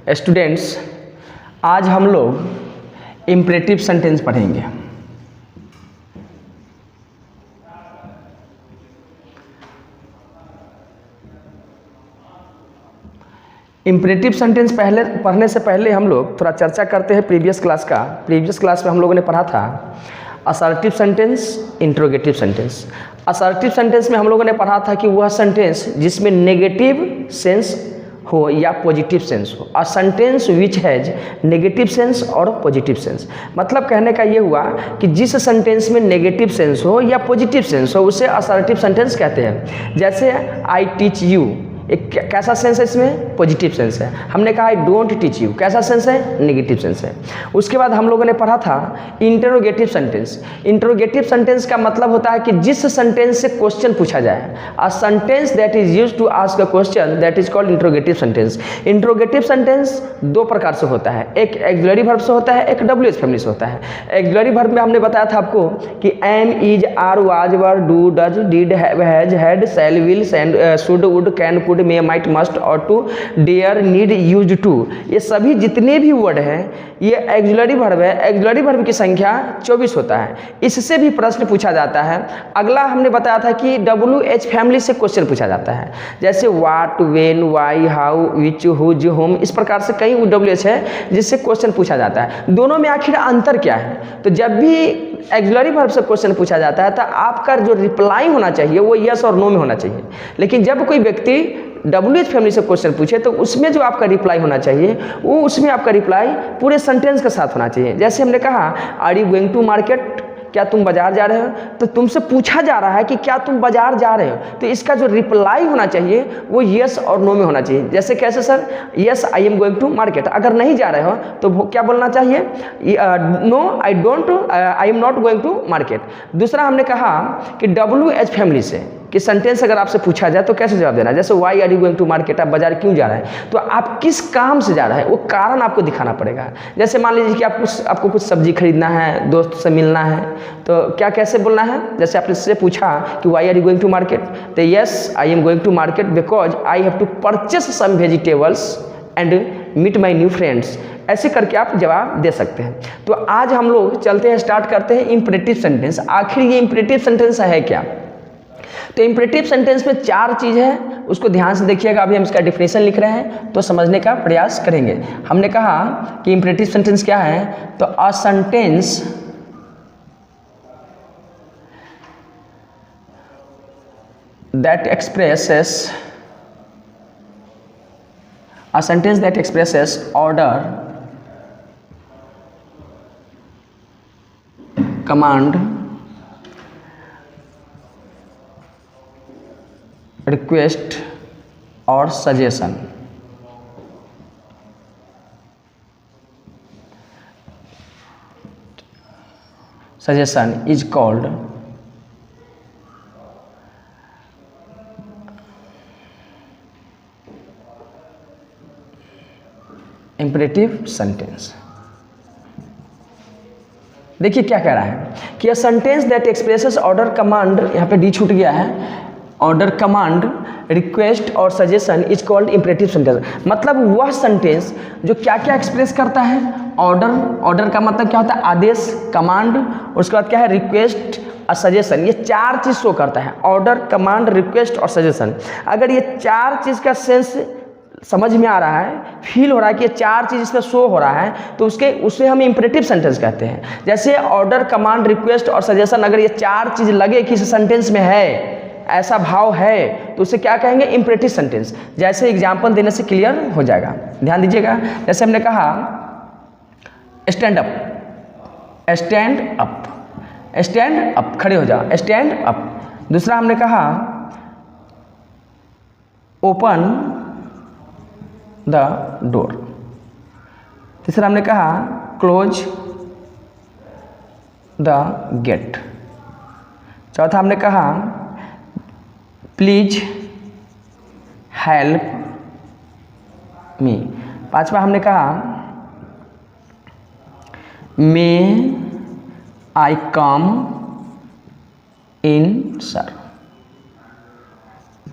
Students, आज हम लोग इम्परेटिव सेंटेंस पढ़ेंगे। इम्परेटिव सेंटेंस पढ़ने से पहले हम लोग थोड़ा चर्चा करते हैं प्रीवियस क्लास का। प्रीवियस क्लास में हम लोगों ने पढ़ा था assertive sentence, interrogative sentence. Assertive sentence में हम लोगों ने पढ़ा था कि वह सेंटेंस जिसमें नेगेटिव सेंस हो या पॉजिटिव सेंस हो। A sentence which has negative sense और पॉजिटिव सेंस। मतलब कहने का ये हुआ कि जिस सेंटेंस में नेगेटिव सेंस हो या पॉजिटिव सेंस हो उसे असर्टिव सेंटेंस कहते हैं। जैसे आई टीच यू, एक कैसा सेंस है इसमें? पॉजिटिव सेंस है। हमने कहा आई डोंट टीच यू, कैसा सेंस है? नेगेटिव सेंस है। उसके बाद हम लोगों ने पढ़ा था इंटरोगेटिव सेंटेंस। इंटरोगेटिव सेंटेंस का मतलब होता है कि जिस सेंटेंस से क्वेश्चन पूछा जाए। A sentence that is used to ask a question that is called interrogative sentence. Interrogative sentence दो प्रकार से होता है, एक ऑक्सिलरी वर्ब से होता है, एक डब्ल्यूएच फैमिली से होता है। ऑक्सिलरी वर्ब में हमने बताया था आपको कि am, is, are, was, were, do, does, did, has, had, shall, will, should, would, can, could, may, might, must, और to, dare, need, used to, ये सभी जितने भी वर्ड हैं ये ऑक्सिलरी वर्ब है। ऑक्सिलरी वर्ब की संख्या 24 होता है। इससे भी प्रश्न पूछा जाता है। अगला हमने बताया था कि WH फैमिली से क्वेश्चन पूछा जाता है, जैसे what, when, why, how, which, whose, whom, इस प्रकार से कई WH है जिससे क्वेश्चन पूछा जाता है। दोनों में आखिर अंतर क्या है? तो जब भी ऑक्सिलरी वर्ब से क्वेश्चन पूछा जाता है तो आपका जो रिप्लाई होना चाहिए वो यस और नो में होना चाहिए। लेकिन जब कोई व्यक्ति WH फैमिली से क्वेश्चन पूछे तो उसमें जो आपका रिप्लाई होना चाहिए वो उसमें आपका रिप्लाई पूरे सेंटेंस के साथ होना चाहिए। जैसे हमने कहा are you going to market, क्या तुम बाजार जा रहे हो? तो तुमसे पूछा जा रहा है कि क्या तुम बाजार जा रहे हो, तो इसका जो रिप्लाई होना चाहिए वो यस और नो में होना चाहिए। जैसे कैसे sir? Yes I am going to market. अगर नहीं जा रहे हो तो क्या बोलना चाहिए? No I am not going to market. दूसरा हमने कहा कि WH फैमिली से कि सेंटेंस अगर आपसे पूछा जाए तो कैसे जवाब देना है। जैसे why are you going to market, आप बाजार क्यों जा रहे हैं? तो आप किस काम से जा रहे हैं वो कारण आपको दिखाना पड़ेगा। जैसे मान लीजिए कि आपको कुछ सब्जी खरीदना है, दोस्त से मिलना है, तो क्या कैसे बोलना है? जैसे आपने इससे पूछा कि why are you going to market, तो yes I am going to market because I have to purchase some vegetables and meet my new friends. ऐसे करके आप जवाब दे सकते हैं। तो आज हम लोग चलते हैं, स्टार्ट करते हैं इम्परेटिव सेंटेंस। आखिर ये इम्परेटिव सेंटेंस है क्या? तो इम्परेटिव सेंटेंस में 4 चीज़ है, उसको ध्यान से देखिएगा। अभी हम इसका डेफिनेशन लिख रहे हैं तो समझने का प्रयास करेंगे। हमने कहा कि इम्परेटिव सेंटेंस क्या है, तो a sentence that expresses order, command, request और suggestion। Suggestion is called imperative sentence. देखिए क्या कह रहा है कि अ sentence that expresses order, command, यहाँ पे डी छूट गया है, ऑर्डर, कमांड, रिक्वेस्ट और suggestion is called imperative sentence. मतलब वह सेंटेंस जो क्या क्या एक्सप्रेस करता है? ऑर्डर का मतलब क्या होता है? आदेश, कमांड, उसके बाद क्या है? रिक्वेस्ट और सजेशन। ये 4 चीज़ शो करता है, ऑर्डर, कमांड, रिक्वेस्ट और सजेशन। अगर ये 4 चीज़ का सेंस समझ में आ रहा है, फील हो रहा है कि ये 4 चीज़ इसमें शो हो रहा है, तो उसे हम इम्परेटिव सेंटेंस कहते हैं। जैसे ऑर्डर, कमांड, रिक्वेस्ट और सजेशन, अगर ये 4 चीज़ लगे कि इस सेंटेंस में है, ऐसा भाव है, तो उसे क्या कहेंगे? Imperative sentence. जैसे एग्जाम्पल देने से क्लियर हो जाएगा, ध्यान दीजिएगा। जैसे हमने कहा stand up, stand up, stand up, खड़े हो जाओ, स्टैंड अप। दूसरा हमने कहा ओपन द डोर। तीसरा हमने कहा क्लोज द गेट। चौथा हमने कहा प्लीज हेल्प मी। पांचवा हमने कहा मे आई कम इन सर।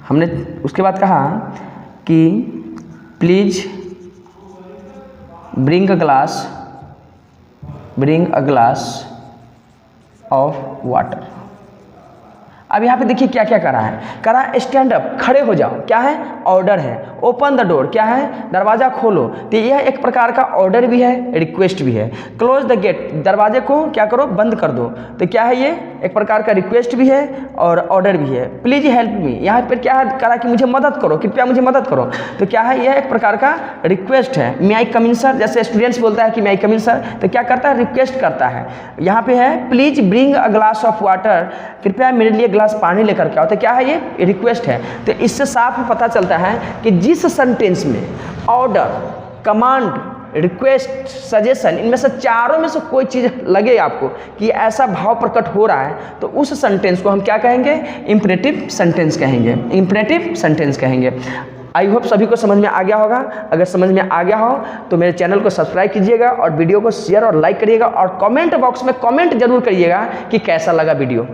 हमने उसके बाद कहा कि please bring a glass of water. अब यहाँ पे देखिए क्या क्या करा है, स्टैंड अप, खड़े हो जाओ, क्या है, ऑर्डर है। ओपन द डोर, क्या है, दरवाजा खोलो, तो यह एक प्रकार का ऑर्डर भी है, रिक्वेस्ट भी है। क्लोज द गेट, दरवाजे को क्या करो, बंद कर दो, तो क्या है, ये एक प्रकार का रिक्वेस्ट भी है और ऑर्डर भी है। प्लीज हेल्प मी, यहाँ पर क्या करा कि मुझे मदद करो, कृपया मुझे मदद करो, तो क्या है, यह एक प्रकार का रिक्वेस्ट है। मे आई कम इन सर, जैसे स्टूडेंट्स बोलता है कि मे आई कम इन सर, तो क्या करता है, रिक्वेस्ट करता है। यहाँ पे है please bring a glass of water, कृपया मेरे लिए ग्लास पानी लेकर के आओ, तो क्या है, ये रिक्वेस्ट है। तो इससे साफ पता चलता है कि जिस सेंटेंस में ऑर्डर, कमांड, रिक्वेस्ट, सजेशन, इनमें से चारों में से कोई चीज़ लगे आपको कि ऐसा भाव प्रकट हो रहा है, तो उस सेंटेंस को हम क्या कहेंगे, इंपरेटिव सेंटेंस कहेंगे, इंपरेटिव सेंटेंस कहेंगे। आई होप सभी को समझ में आ गया होगा। अगर समझ में आ गया हो तो मेरे चैनल को सब्सक्राइब कीजिएगा और वीडियो को शेयर और लाइक करिएगा और कमेंट बॉक्स में कमेंट जरूर करिएगा कि कैसा लगा वीडियो।